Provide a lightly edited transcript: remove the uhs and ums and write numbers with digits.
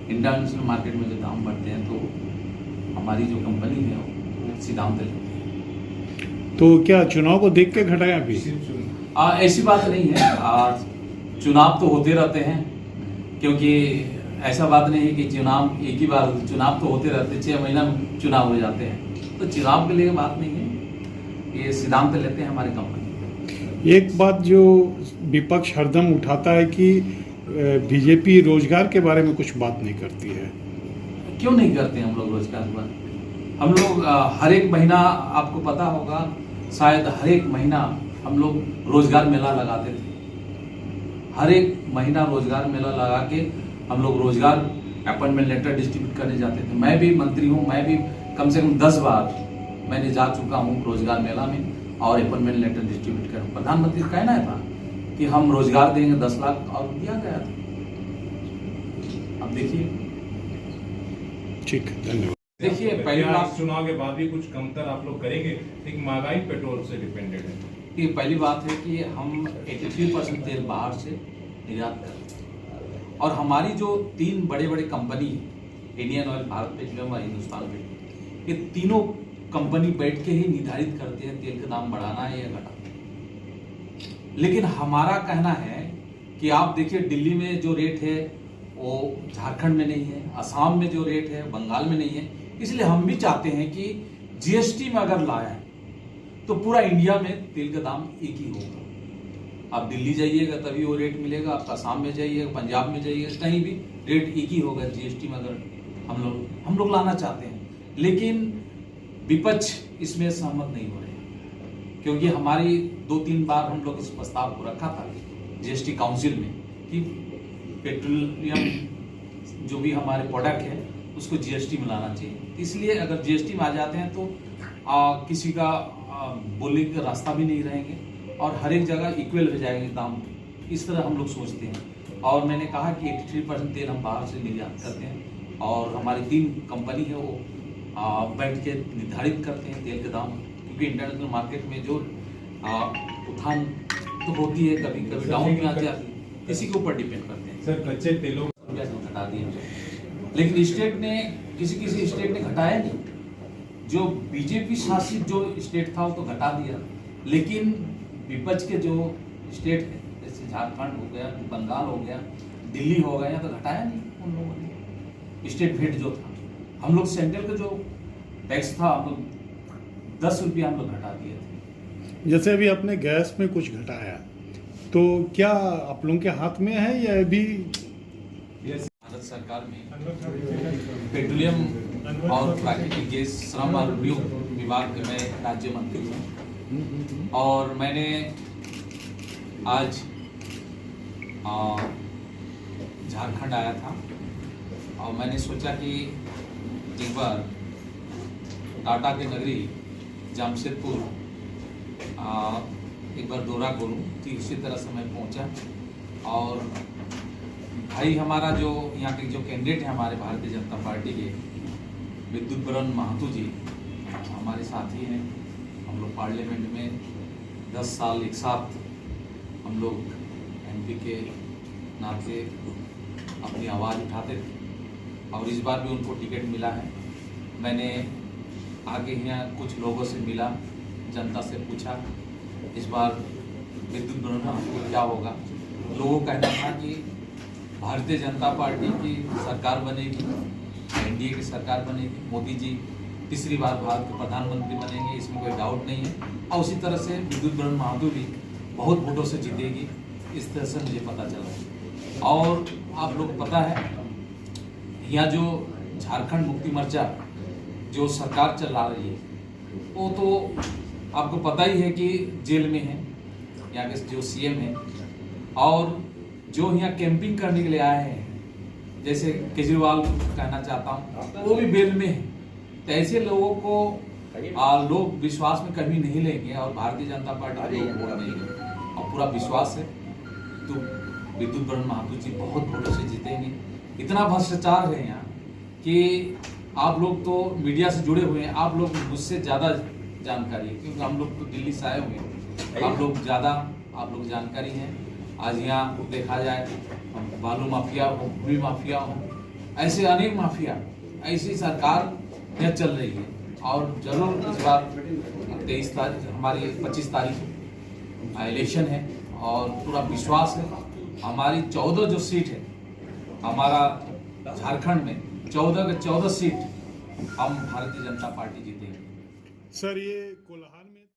International market में जो दाम बढ़ते हैं तो हमारी जो कंपनी है वो उसी दाम पे लेती है। तो क्या चुनाव को देख के घटाया अभी? ऐसी बात नहीं है, चुनाव तो होते रहते हैं, क्योंकि ऐसा बात नहीं है कि चुनाव एक ही बार, चुनाव तो होते रहते, 6 महीना में चुनाव हो जाते हैं, तो चुनाव के लिए बात नहीं है, ये सिद्धांत लेते हैं हमारी कंपनी। एक बात जो विपक्ष हरदम उठाता है कि बीजेपी रोजगार के बारे में कुछ बात नहीं करती है। क्यों नहीं करते हम लोग रोजगार पर? हम लोग हर एक महीना, आपको पता होगा शायद, हर एक महीना हम लोग रोजगार मेला लगाते थे। हर एक महीना रोजगार मेला लगा के हम लोग रोजगार अपॉइंटमेंट लेटर डिस्ट्रीब्यूट करने जाते थे। मैं भी मंत्री हूँ, मैं भी कम से कम 10 बार मैंने जा चुका हूँ रोजगार मेला में और अपॉइंटमेंट लेटर डिस्ट्रीब्यूट कर। प्रधानमंत्री का कहना था कि हम रोजगार देंगे 10 लाख, और दिया गया था। अब देखिए। ठीक, धन्यवाद। देखिए, पहली बात, चुनाव के बाद भी कुछ कमतर आप लोग करेंगे, लेकिन महंगाई पेट्रोल से डिपेंडेंट है। कि पहली बात है कि हम 83% तेल बाहर से निर्यात करते हैं, और हमारी जो 3 बड़े बड़े कंपनी है, इंडियन ऑयल, भारत पेट्रोलियम और हिंदुस्तान पेट्रोलियम, ये तीनों कंपनी बैठ के ही निर्धारित करते हैं तेल का दाम बढ़ाना है या घटाना है। लेकिन हमारा कहना है कि आप देखिए, दिल्ली में जो रेट है वो झारखंड में नहीं है, असम में जो रेट है बंगाल में नहीं है। इसलिए हम भी चाहते हैं कि जीएसटी में अगर लाया है तो पूरा इंडिया में तेल का दाम एक ही होगा। आप दिल्ली जाइएगा तभी वो रेट मिलेगा, आप असम में जाइएगा, पंजाब में जाइएगा, कहीं भी रेट एक ही होगा जीएसटी में, अगर हम लोग लाना चाहते हैं। लेकिन विपक्ष इसमें सहमत नहीं हो रहे, क्योंकि हमारी 2-3 बार हम लोग इस प्रस्ताव को रखा था जीएसटी काउंसिल में कि पेट्रोलियम जो भी हमारे प्रोडक्ट है उसको जीएसटी में लाना चाहिए। इसलिए अगर जीएसटी में आ जाते हैं तो किसी का बोलने का रास्ता भी नहीं रहेंगे और हर एक जगह इक्वल हो जाएंगे दाम। इस तरह हम लोग सोचते हैं। और मैंने कहा कि 83% तेल हम बाहर से निर्यात करते हैं, और हमारी 3 कंपनी है वो बैठ के निर्धारित करते हैं तेल के दाम, क्योंकि इंटरनेशनल मार्केट में जो उठान तो होती है, कभी कभी डाउन में आती है, इसी के ऊपर डिपेंड करते हैं। सर, कच्चे तेलों घटा दिए, लेकिन स्टेट ने, किसी स्टेट ने घटाया नहीं। जो बीजेपी शासित जो स्टेट था वो तो घटा दिया, लेकिन विपक्ष के जो स्टेट है जैसे झारखंड हो गया, बंगाल हो गया, दिल्ली हो गया, तो घटाया नहीं उन लोगों ने। स्टेट वेट जो था, हम लोग सेंट्रल का जो टैक्स था हम लोग 10 रुपया हम लोग घटा दिए थे। जैसे अभी आपने गैस में कुछ घटाया, तो क्या आप लोगों के हाथ में है या अभी? भारत सरकार में पेट्रोलियम और प्राकृतिक गैस, श्रम और उद्योग विभाग के मैं राज्य मंत्री हूँ, और मैंने आज झारखंड आया था और मैंने सोचा कि एक बार टाटा के नगरी जमशेदपुर एक बार दौरा करूँ। तो इसी तरह से मैं पहुँचा, और भाई हमारा जो यहाँ के जो कैंडिडेट है हमारे भारतीय जनता पार्टी के, विद्युत बरण महतो जी हमारे साथी हैं। हम लोग पार्लियामेंट में 10 साल एक साथ हम लोग एमपी के नाते अपनी आवाज़ उठाते थे, और इस बार भी उनको टिकट मिला है। मैंने आगे यहाँ कुछ लोगों से मिला, जनता से पूछा इस बार विद्युत बरण महतो क्या होगा। लोगों का कहना था कि भारतीय जनता पार्टी की सरकार बनेगी, एनडीए की सरकार बनेगी, मोदी जी तीसरी बार भारत के प्रधानमंत्री बनेंगे, इसमें कोई डाउट नहीं है। और उसी तरह से विद्युत बरण महतो भी बहुत वोटों से जीतेगी, इस तरह से मुझे पता चला। और आप लोग पता है, यहाँ जो झारखंड मुक्ति मोर्चा जो सरकार चला रही है वो तो आपको पता ही है कि जेल में है, यहाँ के जो सीएम है, और जो यहाँ कैंपिंग करने के लिए आए हैं जैसे केजरीवाल कहना चाहता हूँ, वो भी बेल में है। तो ऐसे लोगों को लोग विश्वास में कभी नहीं लेंगे, और भारतीय जनता पार्टी को वोट देंगे, और पूरा विश्वास है तो विद्युत बरण महतो जी बहुत वोटों से जीतेंगे। इतना भ्रष्टाचार है यहाँ कि आप लोग तो मीडिया से जुड़े हुए हैं, आप लोग मुझसे ज़्यादा जानकारी है, क्योंकि हम लोग तो दिल्ली से आए हुए हैं, आप लोग जानकारी हैं। आज यहाँ देखा जाए, बालू माफिया हो, भूमि माफिया हो, ऐसे अनेक माफिया, ऐसी सरकार यहाँ चल रही है। और जरूर इस बार 23 तारीख हमारी 25 तारीख इलेक्शन है और पूरा विश्वास है हमारी 14 जो सीट है हमारा झारखंड में 14 के 14 सीट हम भारतीय जनता पार्टी जीतेंगे। सर ये कोल्हार